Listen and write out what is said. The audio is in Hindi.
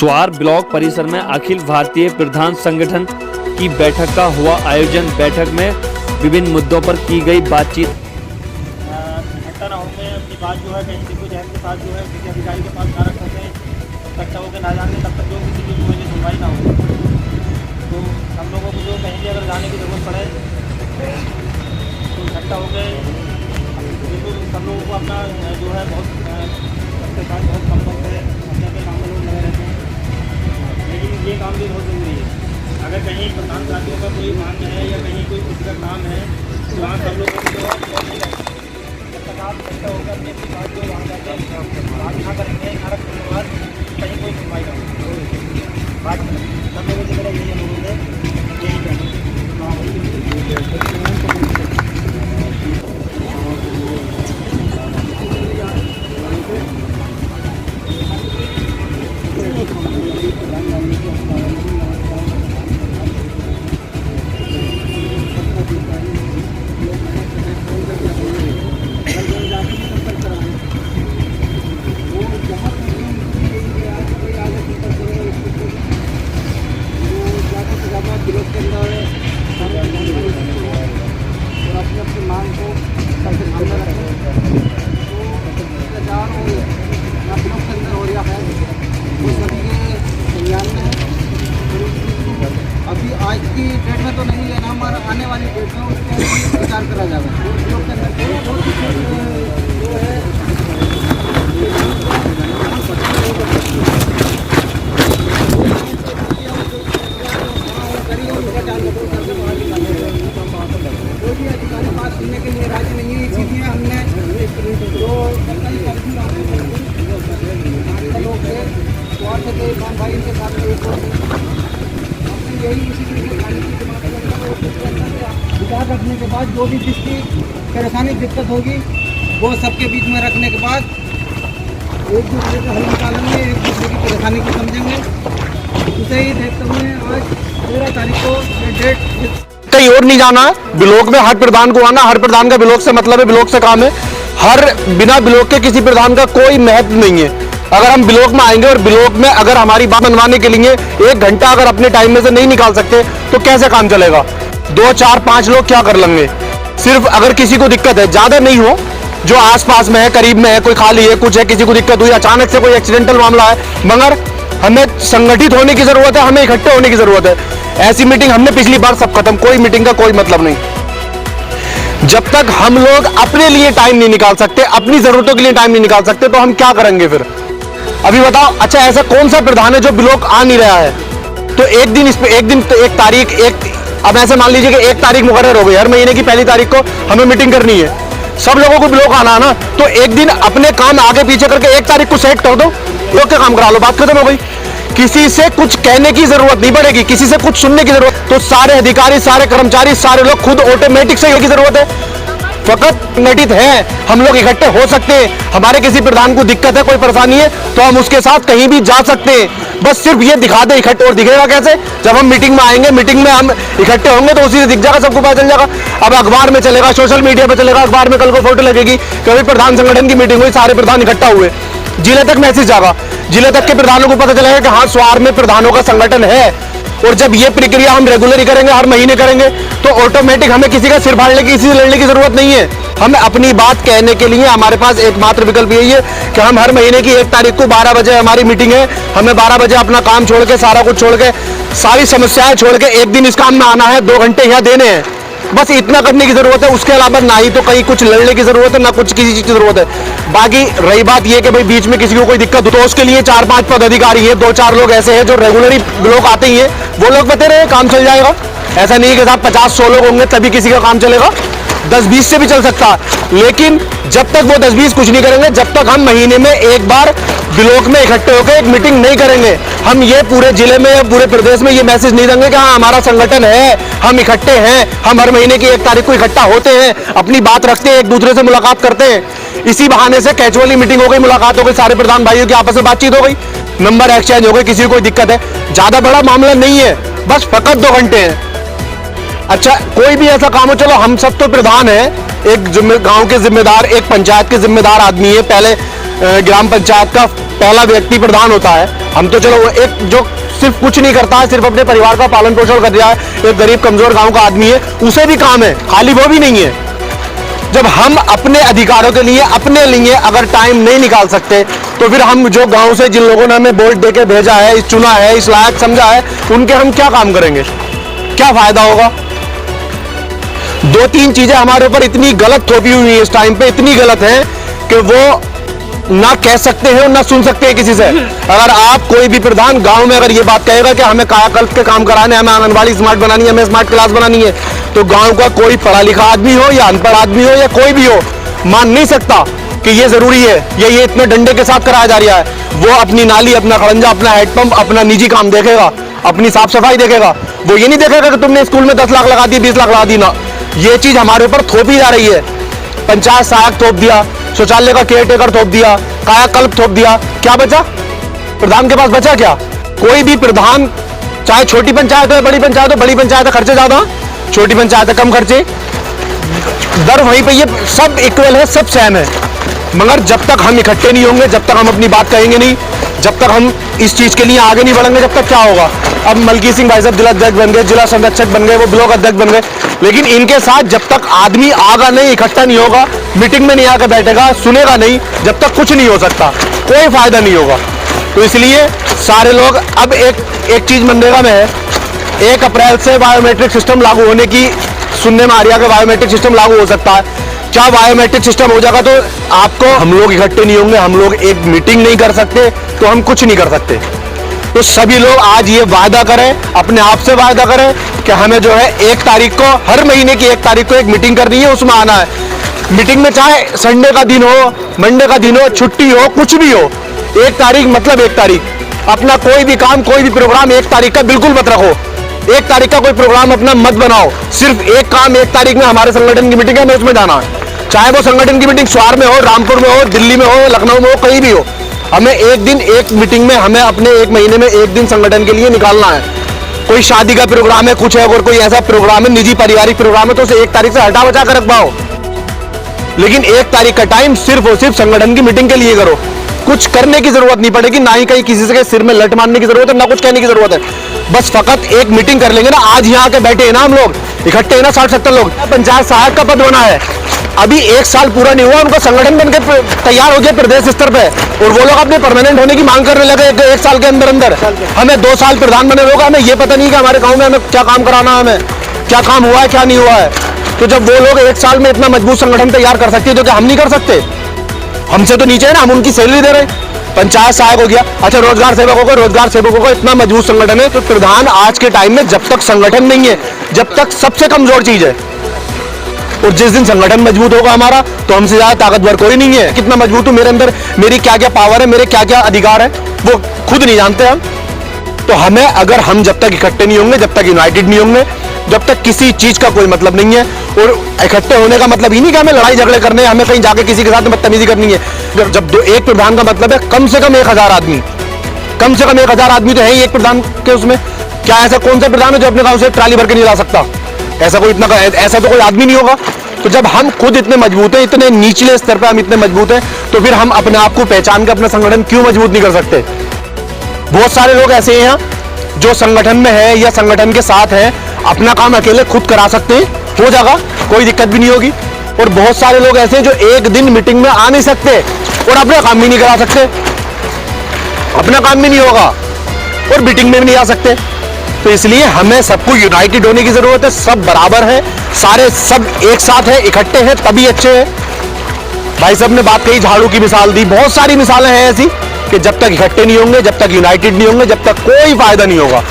स्वार ब्लॉक परिसर में अखिल भारतीय प्रधान संगठन की बैठक का हुआ आयोजन। बैठक में विभिन्न मुद्दों पर की गई बातचीत। इकट्ठा ना होंगे अपनी बात जो है कहीं दिग्गज के साथ जो है किसी अधिकारी के पास ना रख सकें, इकट्ठा होकर ना जाएंगे तब तक जो किसी की कोई सुनवाई ना हो। तो हम लोगों को जो कहीं भी अगर जाने की ज़रूरत पड़े तो इकट्ठा होकर बिल्कुल सब लोगों को अपना जो है बहुत सबके साथ बहुत कम वक्त है, अपने अपने काम में लोग लगे रहते हैं। लेकिन ये काम भी बहुत ज़रूरी है। अगर कहीं प्रधान साथियों का कोई मांग है या कहीं कोई किसी का काम है तो वहाँ सब लोगों को जो है जब तक आप इकट्ठा होकर अपनी अपनी बात जो वहाँ जाकर बात ना करेंगे ना रखने के बाद कहीं कोई सुनवाई ना होगी। बात सब लोगों से पहले यही लोगों से यही कहना। अभी आज की डेट में तो नहीं लेना, हमारा आने वाली डेट में उसके विचार करा जाएगा। कोई भी अधिकारी बात सुनने के लिए राजी नहीं है, इसीलिए हमने जो लोग थे स्वार्थ के इमाम भाई के साथ यही इसी तरीके खाने की विचार रखने के बाद जो भी जिसकी परेशानी दिक्कत होगी वो सबके बीच में रखने के बाद एक दूसरे का हल निकालेंगे, एक दूसरे की परेशानी को समझेंगे। उसे ही देखते हुए आज 13 तारीख को ये डेट कहीं और नहीं जाना है। ब्लॉक में हर प्रधान को आना, हर प्रधान का ब्लॉक से मतलब है, ब्लॉक से काम है। हर बिना ब्लॉक के किसी प्रधान का कोई महत्व नहीं है। अगर हम ब्लॉक में आएंगे और ब्लॉक में अगर हमारी बात मनवाने के लिए 1 घंटा अगर अपने टाइम में से नहीं निकाल सकते तो कैसे काम चलेगा? 2, 4, 5 लोग क्या कर लेंगे? सिर्फ अगर किसी को दिक्कत है, ज्यादा नहीं हो, जो आसपास में है, करीब में है, कोई खाली है, कुछ है, किसी को दिक्कत हुई, अचानक से कोई एक्सीडेंटल मामला है, मगर हमें संगठित होने की जरूरत है, हमें इकट्ठे होने की जरूरत है। ऐसी मीटिंग हमने पिछली बार सब खत्म, कोई मीटिंग का कोई मतलब नहीं। जब तक हम लोग अपने लिए टाइम नहीं निकाल सकते, अपनी जरूरतों के लिए टाइम नहीं निकाल सकते, तो हम क्या करेंगे फिर? अभी बताओ। अच्छा, ऐसा कौन सा प्रधान है जो ब्लॉक आ नहीं रहा है? तो एक दिन इस पे एक तारीख अब ऐसे मान लीजिए कि 1 तारीख मुकर्रर हो गई, हर महीने की पहली तारीख को हमें मीटिंग करनी है, सब लोगों को ब्लॉक आना है ना, तो एक दिन अपने काम आगे पीछे करके 1 तारीख को सेट कर दो, ब्लॉक के काम करा लो, बात खत्म हो गई। किसी से कुछ कहने की जरूरत नहीं पड़ेगी, किसी से कुछ सुनने की जरूरत, तो सारे अधिकारी, सारे कर्मचारी, सारे लोग खुद ऑटोमेटिक से की जरूरत है। फकत संगठित है, हम लोग इकट्ठे हो सकते हैं। हमारे किसी प्रधान को दिक्कत है, कोई परेशानी है, तो हम उसके साथ कहीं भी जा सकते हैं। बस सिर्फ ये दिखा दे इकट्ठे। और दिखेगा कैसे? जब हम मीटिंग में आएंगे, मीटिंग में हम इकट्ठे होंगे तो उसी से दिख जाएगा, सबको पता चल जाएगा। अब अखबार में चलेगा, सोशल मीडिया पे चलेगा, अखबार में कल को फोटो लगेगी कि भाई प्रधान संगठन की मीटिंग हुई, सारे प्रधान इकट्ठा हुए, जिले तक मैसेज जाएगा, जिले तक के प्रधानों को पता चलेगा कि हाँ, स्वार में प्रधानों का संगठन है। और जब ये प्रक्रिया हम रेगुलर करेंगे, हर महीने करेंगे, तो ऑटोमेटिक हमें किसी का सिर फाड़ने की, किसी से लड़ने की जरूरत नहीं है। हमें अपनी बात कहने के लिए हमारे पास एकमात्र विकल्प यही है कि हम हर महीने की 1 तारीख को 12 बजे हमारी मीटिंग है, हमें 12 बजे अपना काम छोड़ के, सारा कुछ छोड़ के, सारी समस्याएं छोड़ के एक दिन इस काम में आना है, 2 घंटे यहाँ देने हैं, बस इतना करने की जरूरत है। उसके अलावा ना ही तो कहीं कुछ लड़ने की जरूरत है, ना कुछ किसी चीज की जरूरत है। बाकी रही बात ये कि भाई बीच में किसी को कोई दिक्कत हो तो उसके लिए 4-5 पदाधिकारी है, 2-4 लोग ऐसे हैं जो रेगुलरली लोग आते ही हैं, वो लोग बते रहे, काम चल जाएगा। ऐसा नहीं कि साहब 50-100 लोग होंगे तभी किसी का काम चलेगा, 10-20 से भी चल सकता है। लेकिन जब तक वो 10-20 कुछ नहीं करेंगे, जब तक हम महीने में एक बार ब्लॉक में इकट्ठे होकर एक मीटिंग नहीं करेंगे, हम ये पूरे जिले में या पूरे प्रदेश में ये मैसेज नहीं देंगे कि हाँ हमारा संगठन है, हम इकट्ठे हैं, हम हर महीने की 1 तारीख को इकट्ठा होते हैं, अपनी बात रखते हैं, एक दूसरे से मुलाकात करते हैं। इसी बहाने से कैजुअली मीटिंग हो गई, मुलाकात हो गई, सारे प्रधान भाइयों की आपस में बातचीत हो गई, नंबर एक्सचेंज हो गए, किसी को कोई दिक्कत है, ज्यादा बड़ा मामला नहीं है, बस फकत 2 घंटे हैं। अच्छा, कोई भी ऐसा काम हो, चलो हम सब तो प्रधान हैं, एक गांव के जिम्मेदार, एक पंचायत के जिम्मेदार आदमी है, पहले ग्राम पंचायत का पहला व्यक्ति प्रधान होता है। हम तो चलो एक जो सिर्फ कुछ नहीं करता है, सिर्फ अपने परिवार का पालन पोषण कर रहा है, एक गरीब कमजोर गांव का आदमी है, उसे भी काम है, खाली वो भी नहीं है। जब हम अपने अधिकारों के लिए अपने लिए अगर टाइम नहीं निकाल सकते तो फिर हम जो गांव से जिन लोगों ने हमें वोट देके भेजा है, चुना है, इस लायक समझा है, उनके हम क्या काम करेंगे, क्या फायदा होगा। दो तीन चीजें हमारे ऊपर इतनी गलत थोपी हुई है इस टाइम पे, इतनी गलत है कि वो ना कह सकते हैं और ना सुन सकते हैं किसी से। अगर आप कोई भी प्रधान गांव में अगर ये बात कहेगा कि हमें कायाकल्प के काम कराने, हमें आंगनबाड़ी स्मार्ट बनानी है, हमें स्मार्ट क्लास बनानी है, तो गांव का कोई पढ़ा लिखा आदमी हो या अनपढ़ आदमी हो या कोई भी हो, मान नहीं सकता कि ये जरूरी है या ये इतने डंडे के साथ कराया जा रहा है। वो अपनी नाली, अपना खड़ंजा, अपना हेडपंप, अपना निजी काम देखेगा, अपनी साफ सफाई देखेगा। वो ये नहीं देखेगा कि तुमने स्कूल में 10 लाख लगा दी, 20 लाख लगा दी ना। ये चीज हमारे ऊपर थोपी जा रही है। पंचायत सहायक थोप दिया, शौचालय का केयर टेकर थोप दिया, कायाकल्प थोप दिया, क्या बचा? प्रधान के पास बचा क्या? कोई भी प्रधान, चाहे छोटी पंचायत हो बड़ी पंचायत हो, बड़ी पंचायत है खर्चे ज्यादा, छोटी पंचायत है कम खर्चे, दर वहीं पे, ये सब इक्वल है, सब सेम है। मगर जब तक हम इकट्ठे नहीं होंगे, जब तक हम अपनी बात कहेंगे नहीं, जब तक हम इस चीज के लिए आगे नहीं बढ़ेंगे, जब तक क्या होगा। अब मलकी सिंह भाई साहब जिला अध्यक्ष बन गए, जिला संरक्षक बन गए, वो ब्लॉक अध्यक्ष बन गए, लेकिन इनके साथ जब तक आदमी आगा नहीं, इकट्ठा नहीं होगा, मीटिंग में नहीं आकर बैठेगा, सुनेगा नहीं, जब तक कुछ नहीं हो सकता, कोई फायदा नहीं होगा। तो इसलिए सारे लोग, अब एक चीज मनरेगा में है, 1 अप्रैल से बायोमेट्रिक सिस्टम लागू होने की सुनने में आ रही है कि बायोमेट्रिक सिस्टम लागू हो सकता है। क्या बायोमेट्रिक सिस्टम हो जाएगा तो आपको, हम लोग इकट्ठे नहीं होंगे, हम लोग एक मीटिंग नहीं कर सकते, तो हम कुछ नहीं कर सकते। तो सभी लोग आज ये वादा करें, अपने आप से वादा करें कि हमें जो है 1 तारीख को, हर महीने की 1 तारीख को एक मीटिंग करनी है, उसमें आना है। मीटिंग में चाहे संडे का दिन हो, मंडे का दिन हो, छुट्टी हो, कुछ भी हो, 1 तारीख मतलब 1 तारीख। अपना कोई भी काम, कोई भी प्रोग्राम 1 तारीख का बिल्कुल मत रखो। 1 तारीख का कोई प्रोग्राम अपना मत बनाओ। सिर्फ एक काम 1 तारीख में हमारे संगठन की मीटिंग है, हमें उसमें जाना है। चाहे वो संगठन की मीटिंग स्वार में हो, रामपुर में हो, दिल्ली में हो, लखनऊ में हो, कहीं भी हो, हमें एक दिन, एक मीटिंग में, हमें अपने 1 महीने में 1 दिन संगठन के लिए निकालना है। कोई शादी का प्रोग्राम है, कुछ है, अगर कोई ऐसा प्रोग्राम है, निजी पारिवारिक प्रोग्राम है, तो उसे 1 तारीख से हटा बचा कर रख पाओ। लेकिन 1 तारीख का टाइम सिर्फ और सिर्फ संगठन की मीटिंग के लिए करो। कुछ करने की जरूरत नहीं पड़ेगी, ना ही कहीं किसी से सिर में लट मारने की जरूरत है, ना कुछ कहने की जरूरत है। बस फकत एक मीटिंग कर लेंगे ना। आज यहाँ आके बैठे हैं ना हम लोग, इकट्ठे हैं ना 60-70 लोग, पंचायत सहायक का पद बना है, अभी 1 साल पूरा नहीं हुआ, उनका संगठन बनकर तैयार हो गया प्रदेश स्तर पे, और वो लोग अपने परमानेंट होने की मांग करने लगे 1 साल के अंदर अंदर। हमें 2 साल प्रधान बने लोग, हमें ये पता नहीं कि हमारे गाँव में हमें क्या काम कराना है, हमें क्या काम हुआ है, क्या नहीं हुआ है। तो जब वो लोग 1 साल में इतना मजबूत संगठन तैयार कर सकते हैं, तो क्या हम नहीं कर सकते? हमसे तो नीचे है ना, हम उनकी सैलरी दे रहे हैं। पंचायत सहायक हो गया, अच्छा रोजगार सेवकों को इतना मजबूत संगठन है। तो प्रधान आज के टाइम में जब तक संगठन नहीं है, जब तक सबसे कमजोर चीज है, और जिस दिन संगठन मजबूत होगा हमारा, तो हमसे ज्यादा ताकतवर कोई नहीं है। कितना मजबूत हूं, मेरे अंदर मेरी क्या क्या पावर है, मेरे क्या क्या अधिकार है, वो खुद नहीं जानते हम। तो हमें, अगर हम जब तक इकट्ठे नहीं होंगे, जब तक यूनाइटेड नहीं होंगे, जब तक किसी चीज का कोई मतलब नहीं है। और इकट्ठे होने का मतलब ही नहीं कि हमें लड़ाई झगड़े करने, हमें कहीं जाके किसी के साथ बदतमीजी करनी है। जब एक प्रधान का मतलब है कम से कम 1000 आदमी, कम से कम 1000 आदमी तो है ही एक प्रधान के उसमें। क्या ऐसा कौन सा प्रधान है जो अपने गांव से ट्राली भर के नहीं ला सकता? ऐसा तो कोई आदमी नहीं होगा। तो जब हम खुद इतने मजबूत हैं, इतने निचले स्तर पे हम इतने मजबूत हैं, तो फिर हम अपने आप को पहचान के अपना संगठन क्यों मजबूत नहीं कर सकते? बहुत सारे लोग ऐसे हैं जो संगठन में है या संगठन के साथ है, अपना काम अकेले खुद करा सकते हैं, हो जाएगा, कोई दिक्कत भी नहीं होगी। और बहुत सारे लोग ऐसे हैं जो एक दिन मीटिंग में आ नहीं सकते और अपना काम भी नहीं करा सकते, अपना काम भी नहीं होगा और मीटिंग में भी नहीं आ सकते। तो इसलिए हमें सबको यूनाइटेड होने की जरूरत है। सब बराबर है, सारे सब एक साथ है, इकट्ठे हैं, तभी अच्छे हैं। भाई साहब ने बात कही, झाड़ू की मिसाल दी, बहुत सारी मिसालें हैं ऐसी कि जब तक इकट्ठे नहीं होंगे, जब तक यूनाइटेड नहीं होंगे, जब तक कोई फायदा नहीं होगा।